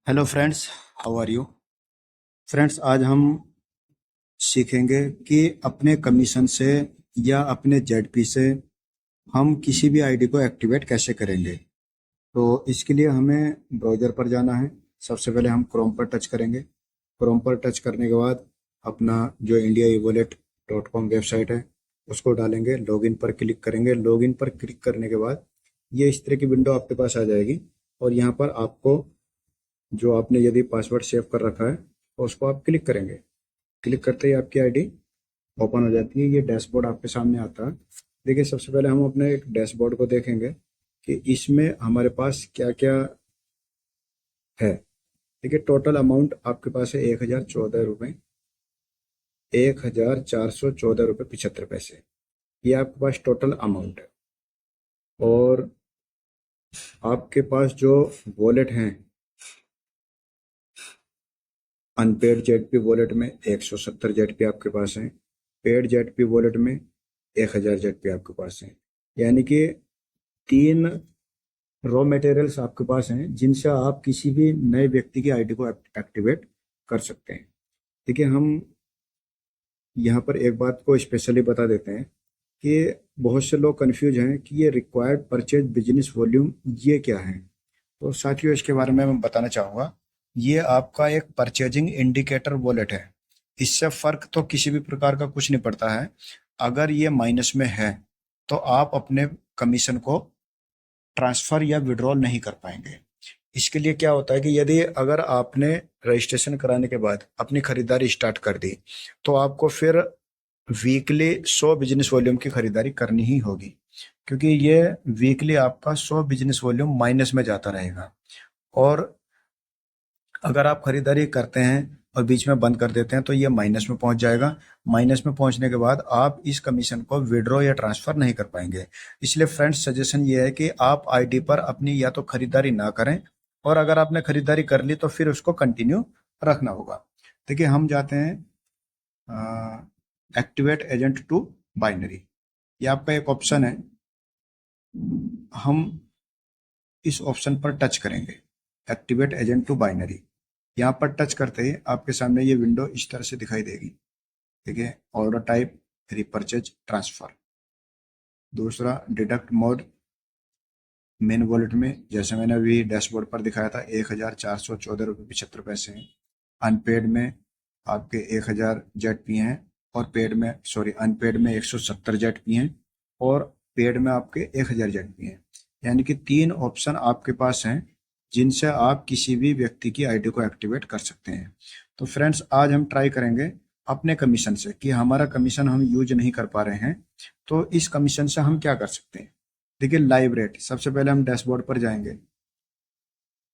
Hello friends, how are you. Friends, आज हम सीखेंगे कि अपने कमीशन से या अपने जेडपी से हम किसी भी आईडी को एक्टिवेट कैसे करेंगे। तो इसके लिए हमें ब्राउज़र पर जाना है। सबसे पहले हम क्रोम पर टच करेंगे। क्रोम पर टच करने के बाद अपना जो India e wallet .com website है उसको डालेंगे। लॉगिन पर क्लिक करेंगे। लॉगिन पर क्लिक करने के बाद ये इस तरह की विंडो आपके पास आ जाएगी और यहाँ पर आपको जो आपने यदि पासवर्ड सेव कर रखा है तो उसको आप क्लिक करेंगे। क्लिक करते ही आपकी आईडी ओपन हो जाती है। ये डैशबोर्ड आपके सामने आता है। देखिए, सबसे पहले हम अपने एक डैशबोर्ड को देखेंगे कि इसमें हमारे पास क्या क्या है। देखिए, टोटल अमाउंट आपके पास है 1014 रुपये, 1414 रुपये 75 पैसे। ये आपके पास टोटल अमाउंट है। और आपके पास जो वॉलेट हैं, अनपेड जेडपी वॉलेट में 170 जेडपी आपके पास है। पेड जेडपी वॉलेट में 1000 जेडपी आपके पास है। यानी कि 3 रॉ मटेरियल्स आपके पास हैं जिनसे आप किसी भी नए व्यक्ति की आईडी को एक्टिवेट कर सकते हैं। देखिए, हम यहाँ पर एक बात को स्पेशली बता देते हैं कि बहुत से लोग कंफ्यूज हैं कि ये रिक्वायर्ड परचेज बिजनेस वॉल्यूम ये क्या है। तो साथियों, इसके बारे में मैं बताना चाहूँगा। ये आपका एक परचेजिंग इंडिकेटर वॉलेट है। इससे फर्क तो किसी भी प्रकार का कुछ नहीं पड़ता है। अगर ये माइनस में है तो आप अपने कमीशन को ट्रांसफर या विड्रॉल नहीं कर पाएंगे। इसके लिए क्या होता है कि यदि अगर आपने रजिस्ट्रेशन कराने के बाद अपनी खरीदारी स्टार्ट कर दी तो आपको फिर वीकली 100 बिजनेस वॉल्यूम की खरीदारी करनी ही होगी, क्योंकि ये वीकली आपका 100 बिजनेस वॉल्यूम माइनस में जाता रहेगा। और अगर आप खरीदारी करते हैं और बीच में बंद कर देते हैं तो ये माइनस में पहुंच जाएगा। माइनस में पहुंचने के बाद आप इस कमीशन को विड्रॉ या ट्रांसफर नहीं कर पाएंगे। इसलिए फ्रेंड्स, सजेशन ये है कि आप आईडी पर अपनी या तो खरीदारी ना करें, और अगर आपने खरीदारी कर ली तो फिर उसको कंटिन्यू रखना होगा। देखिए, हम जाते हैं एक्टिवेट एजेंट टू बाइनरी। ये आपका एक ऑप्शन है। हम इस ऑप्शन पर टच करेंगे, एक्टिवेट एजेंट टू बाइनरी। यहाँ पर टच करते ही आपके सामने ये विंडो इस तरह से दिखाई देगी। देखिए, ऑर्डर टाइप, रिपर्चेज, ट्रांसफर। दूसरा, डिडक्ट मोड। मेन वॉलेट में जैसे मैंने अभी डैशबोर्ड पर दिखाया था 1414 रुपये 75 पैसे हैं। अनपेड में आपके 1000 जेड पी हैं, और पेड में, सॉरी, अनपेड में 170 जेड पी हैं, और पेड में आपके 1000 जेड पी हैं। यानी कि 3 ऑप्शन आपके पास हैं जिनसे आप किसी भी व्यक्ति की आईडी को एक्टिवेट कर सकते हैं। तो फ्रेंड्स, आज हम ट्राई करेंगे अपने कमीशन से कि हमारा कमीशन हम यूज नहीं कर पा रहे हैं, तो इस कमीशन से हम क्या कर सकते हैं। देखिए, लाइव रेट। सबसे पहले हम डैशबोर्ड पर जाएंगे।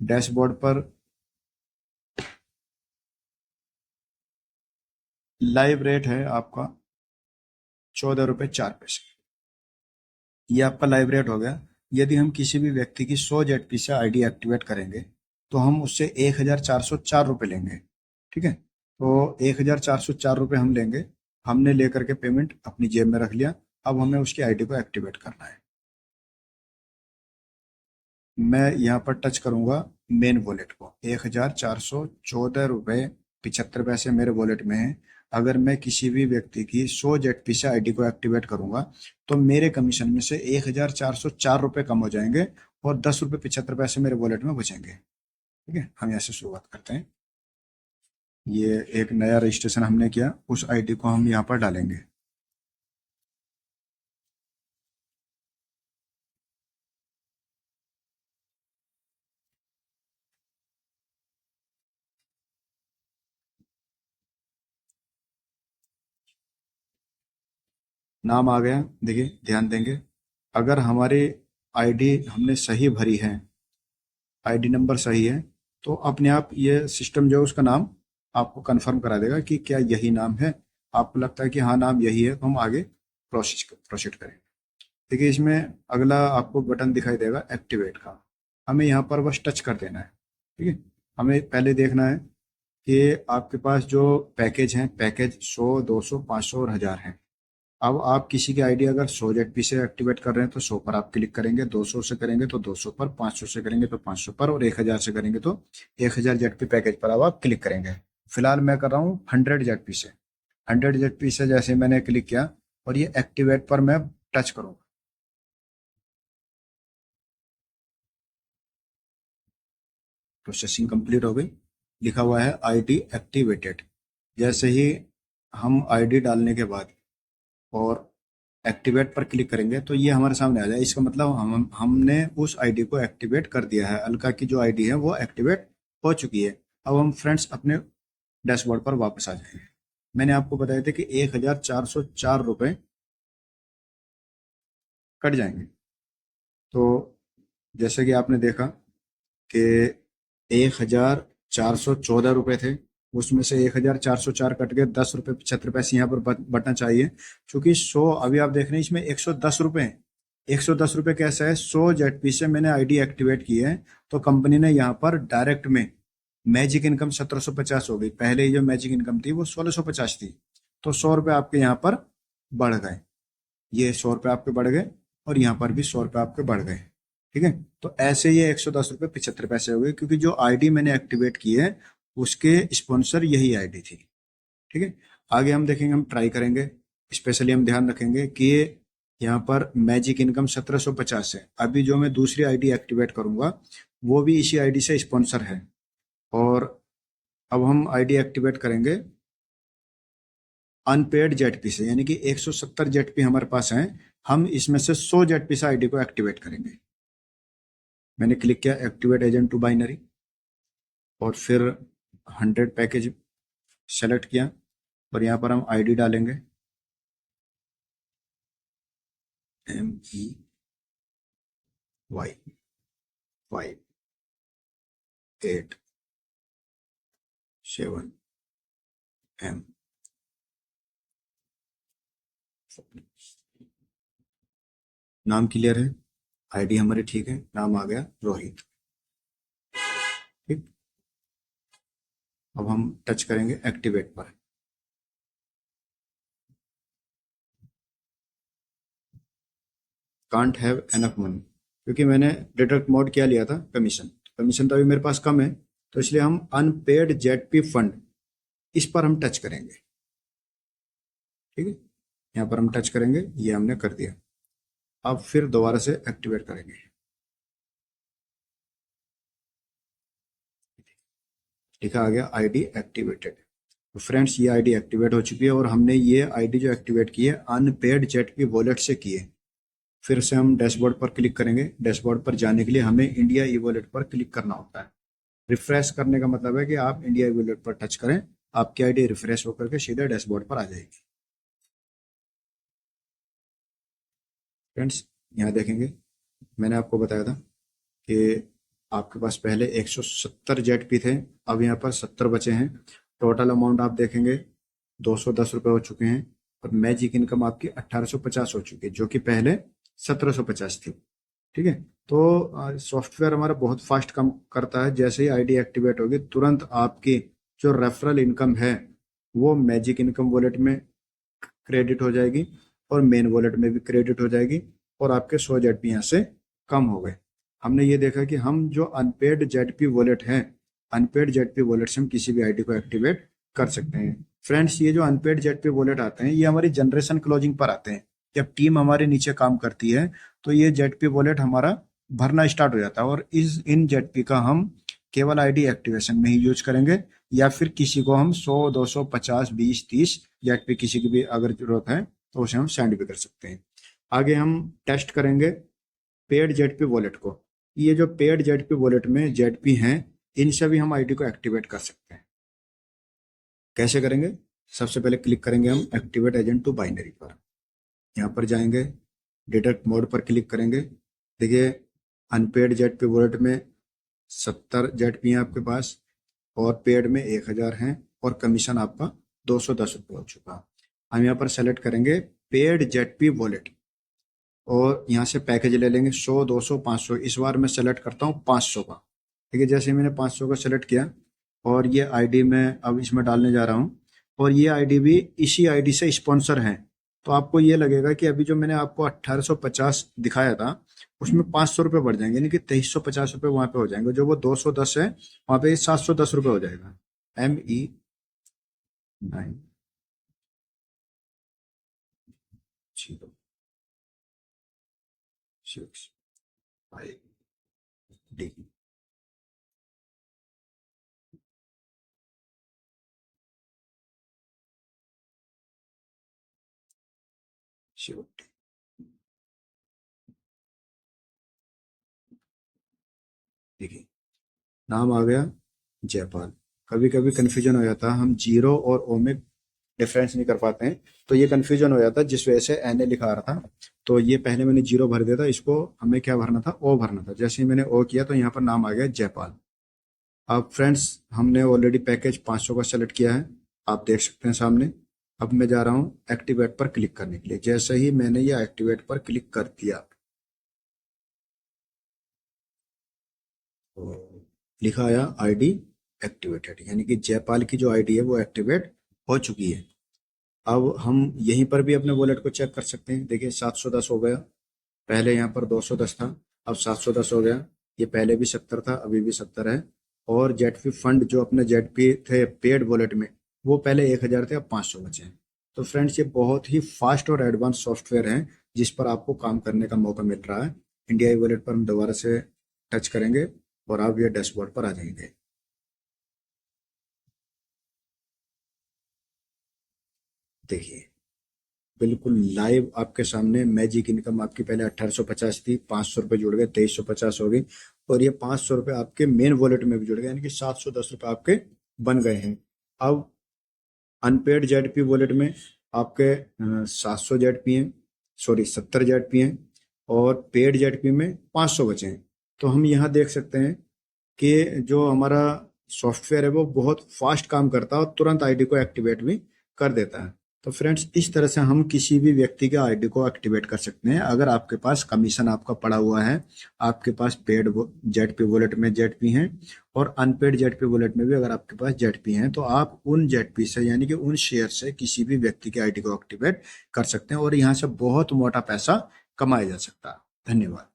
डैशबोर्ड पर लाइव रेट है आपका 14 रुपये 4 पैसे। ये आपका लाइव रेट हो गया। यदि हम किसी भी व्यक्ति की 100 जेडपी से आईडी एक्टिवेट करेंगे तो हम उससे 1404 रुपये लेंगे। ठीक है, तो 1404 रुपये हम लेंगे। हमने लेकर के पेमेंट अपनी जेब में रख लिया। अब हमें उसकी आईडी को एक्टिवेट करना है। मैं यहाँ पर टच करूंगा मेन वॉलेट को। 1414 रुपये 75 पैसे मेरे वॉलेट में है। अगर मैं किसी भी व्यक्ति की 100 जेडपी से आईडी को एक्टिवेट करूंगा तो मेरे कमीशन में से 1404 रुपये कम हो जाएंगे और 10 रुपये 75 पैसे मेरे वॉलेट में बचेंगे। ठीक है, हम यहाँ से शुरुआत करते हैं। ये एक नया रजिस्ट्रेशन हमने किया, उस आईडी को हम यहाँ पर डालेंगे। नाम आ गया। देखिए, ध्यान देंगे, अगर हमारी आईडी हमने सही भरी है, आईडी नंबर सही है, तो अपने आप ये सिस्टम जो है उसका नाम आपको कंफर्म करा देगा कि क्या यही नाम है। आपको लगता है कि हाँ, नाम यही है, तो हम आगे प्रोसीड करें। देखिए, इसमें अगला आपको बटन दिखाई देगा एक्टिवेट का। हमें यहाँ पर बस टच कर देना है। ठीक है, हमें पहले देखना है कि आपके पास जो पैकेज हैं, पैकेज 100, 200, 500 और 1000 हैं। अब आप किसी की आईडी अगर 100 जेडपी से एक्टिवेट कर रहे हैं तो 100 पर आप क्लिक करेंगे, 200 से करेंगे तो 200 पर, 500 से करेंगे तो 500 पर, और 1000 से करेंगे तो 1000 जेडपी पैकेज पर अब आप क्लिक करेंगे। फिलहाल मैं कर रहा हूँ 100 जेडपी से। 100 जेडपी से जैसे मैंने क्लिक किया और ये एक्टिवेट पर मैं टच करूंगा, प्रोसेसिंग कंप्लीट हो गई, लिखा हुआ है आईडी एक्टिवेटेड। जैसे ही हम आईडी डालने के बाद और एक्टिवेट पर क्लिक करेंगे तो ये हमारे सामने आ जाए, इसका मतलब हमने उस आईडी को एक्टिवेट कर दिया है। अलका की जो आईडी है वो एक्टिवेट हो चुकी है। अब हम फ्रेंड्स अपने डैशबोर्ड पर वापस आ जाएंगे। मैंने आपको बताया था कि 1404 रुपये कट जाएंगे। तो जैसे कि आपने देखा कि 1414 रुपये थे, उसमें से 1404 कट गए, 10 रुपये 75 पैसे यहाँ पर बचना चाहिए। चूंकि 100 अभी आप देख रहे हैं इसमें 110 रुपये, 110 रुपये कैसा है, 100 जेडपी से मैंने आईडी एक्टिवेट की है तो कंपनी ने यहाँ पर डायरेक्ट में मैजिक इनकम 1750 हो गई। पहले जो मैजिक इनकम थी वो 1650 थी, तो 100 रुपये आपके यहाँ पर बढ़ गए। ये 100 रुपये आपके बढ़ गए और यहाँ पर भी 100 रुपये आपके बढ़ गए। ठीक है, तो ऐसे ये 110 रुपये 75 पैसे हो गए, क्योंकि जो आईडी मैंने एक्टिवेट की है उसके स्पॉन्सर यही आईडी थी। ठीक है, आगे हम देखेंगे, हम ट्राई करेंगे। स्पेशली हम ध्यान रखेंगे कि यहाँ पर मैजिक इनकम 1750 है। अभी जो मैं दूसरी आईडी एक्टिवेट करूंगा वो भी इसी आईडी से स्पॉन्सर है। और अब हम आईडी एक्टिवेट करेंगे अनपेड जेडपी से, यानी कि 170 जेडपी हमारे पास हैं। हम इसमें से 100 जेडपी से आईडी को एक्टिवेट करेंगे। मैंने क्लिक किया एक्टिवेट एजेंट टू बाइनरी और फिर 100 पैकेज सेलेक्ट किया और यहाँ पर हम आईडी डालेंगे MEY587M। नाम क्लियर है, आईडी हमारी ठीक है, नाम आ गया रोहित। ठीक, अब हम टच करेंगे एक्टिवेट पर। कांट हैव एनफ मनी, क्योंकि मैंने डिडक्ट मोड क्या लिया था, कमीशन। कमीशन तो अभी मेरे पास कम है, तो इसलिए हम अनपेड जेडपी फंड इस पर हम टच करेंगे। ठीक है, यहाँ पर हम टच करेंगे, ये हमने कर दिया। अब फिर दोबारा से एक्टिवेट करेंगे। लिखा आ गया आईडी एक्टिवेटेड। तो फ्रेंड्स ये आईडी एक्टिवेट हो चुकी है और हमने ये आईडी जो एक्टिवेट की है अनपेड जेडपी वॉलेट से की है। फिर से हम डैशबोर्ड पर क्लिक करेंगे। डैशबोर्ड पर जाने के लिए हमें इंडिया ई वॉलेट पर क्लिक करना होता है। रिफ्रेश करने का मतलब है कि आप इंडिया ई वॉलेट पर टच करें, आपकी आईडी रिफ्रेश होकर के सीधे डैशबोर्ड पर आ जाएगी। फ्रेंड्स यहाँ देखेंगे, मैंने आपको बताया था कि आपके पास पहले 170 जेडपी थे, अब यहाँ पर 70 बचे हैं। टोटल अमाउंट आप देखेंगे 210 रुपये हो चुके हैं और मैजिक इनकम आपकी 1850 हो चुकी है, जो कि पहले 1750 थी। ठीक है, तो सॉफ्टवेयर हमारा बहुत फास्ट काम करता है। जैसे ही आईडी एक्टिवेट होगी तुरंत आपकी जो रेफरल इनकम है वो मैजिक इनकम वॉलेट में क्रेडिट हो जाएगी और मेन वॉलेट में भी क्रेडिट हो जाएगी और आपके 100 जेडपी यहाँ से कम हो गए। हमने ये देखा कि हम जो अनपेड जेडपी वॉलेट है, अनपेड जेडपी वॉलेट से हम किसी भी आईडी को एक्टिवेट कर सकते हैं। फ्रेंड्स ये जो अनपेड जेडपी वॉलेट आते हैं ये हमारी जनरेशन क्लोजिंग पर आते हैं। जब टीम हमारे नीचे काम करती है तो ये जेडपी वॉलेट हमारा भरना स्टार्ट हो जाता है और इन जेडपी का हम केवल आईडी एक्टिवेशन में ही यूज करेंगे, या फिर किसी को हम 100 200 50 20 30 जेडपी किसी की भी अगर जरूरत है तो उसे हम सेंड भी कर सकते हैं। आगे हम टेस्ट करेंगे पेड जेडपी वॉलेट को। ये जो पेड जेडपी वॉलेट में जेडपी हैं इनसे भी हम आईडी को एक्टिवेट कर सकते हैं। कैसे करेंगे, सबसे पहले क्लिक करेंगे हम एक्टिवेट एजेंट टू बाइनरी पर। यहाँ पर जाएंगे, डिडक्ट मोड पर क्लिक करेंगे। देखिए अनपेड जेडपी वॉलेट में 70 जेडपी हैं आपके पास और पेड में 1000 हैं और कमीशन आपका 210 रुपये हो चुका। हम यहाँ पर सेलेक्ट करेंगे पेड जेडपी वॉलेट और यहाँ से पैकेज ले लेंगे 100 200 500। इस बार मैं सेलेक्ट करता हूँ 500 का। ठीक है, जैसे मैंने 500 का सेलेक्ट किया और ये आईडी मैं अब इसमें डालने जा रहा हूँ और ये आईडी भी इसी आईडी से स्पॉन्सर है। तो आपको ये लगेगा कि अभी जो मैंने आपको 1850 दिखाया था उसमें 500 रुपये बढ़ जाएंगे, यानी कि 2350 रुपये वहां पे हो जाएंगे। जो वो 210 है वहां पे 710 रुपये हो जाएगा। ME9 0 6 5D। देखिए नाम आ गया जयपाल। कभी कभी कंफ्यूजन हो जाता है, हम जीरो और ओ में डिफरेंस नहीं कर पाते हैं, तो ये कंफ्यूजन हो जाता है जिस वजह से एन ए लिखा आ रहा था। तो ये पहले मैंने जीरो भर दिया था, इसको हमें क्या भरना था, ओ भरना था। जैसे ही मैंने ओ किया तो यहाँ पर नाम आ गया जयपाल। अब फ्रेंड्स हमने ऑलरेडी पैकेज 500 का सेलेक्ट किया है, आप देख सकते हैं सामने। अब मैं जा रहा हूँ एक्टिवेट पर क्लिक करने के लिए। जैसे ही मैंने ये एक्टिवेट पर क्लिक कर दिया तो लिखा आया आईडी एक्टिवेटेड, यानी कि जयपाल की जो आईडी है वो एक्टिवेट हो चुकी है। अब हम यहीं पर भी अपने वॉलेट को चेक कर सकते हैं। देखिए 710 हो गया, पहले यहाँ पर 210 था, अब 710 हो गया। ये पहले भी 70 था, अभी भी 70 है। और जेटपी फंड जो अपने जेटपी थे पेड वॉलेट में, वो पहले 1000 थे, अब 500 बचे हैं। तो फ्रेंड्स ये बहुत ही फास्ट और एडवांस सॉफ्टवेयर है जिस पर आपको काम करने का मौका मिल रहा है। इंडिया ई वॉलेट पर हम दोबारा से टच करेंगे और आप ये डैशबोर्ड पर आ जाएंगे। देखिए बिल्कुल लाइव आपके सामने मैजिक इनकम आपकी पहले 1850 थी, 500 रुपये जुड़ गए, 2350 हो गई। और ये 500 रुपये आपके मेन वॉलेट में भी जुड़ गए, यानी कि 710 रुपये आपके बन गए हैं। अब अनपेड जेड पी वॉलेट में आपके 700 जेड पी हैं, सॉरी 70 जेड पी हैं, और पेड जेड पी में 500 बचे हैं। तो हम यहाँ देख सकते हैं कि जो हमारा सॉफ्टवेयर है वो बहुत फास्ट काम करता है और तुरंत आईडी को एक्टिवेट भी कर देता है। तो फ्रेंड्स इस तरह से हम किसी भी व्यक्ति के आईडी को एक्टिवेट कर सकते हैं। अगर आपके पास कमीशन आपका पड़ा हुआ है, आपके पास पेड जेड पी वॉलेट में जेड पी हैं और अनपेड जेड पी वॉलेट में भी अगर आपके पास जेड पी हैं, तो आप उन जेड पी से यानी कि उन शेयर से किसी भी व्यक्ति के आईडी को एक्टिवेट कर सकते हैं और यहाँ से बहुत मोटा पैसा कमाया जा सकता है। धन्यवाद।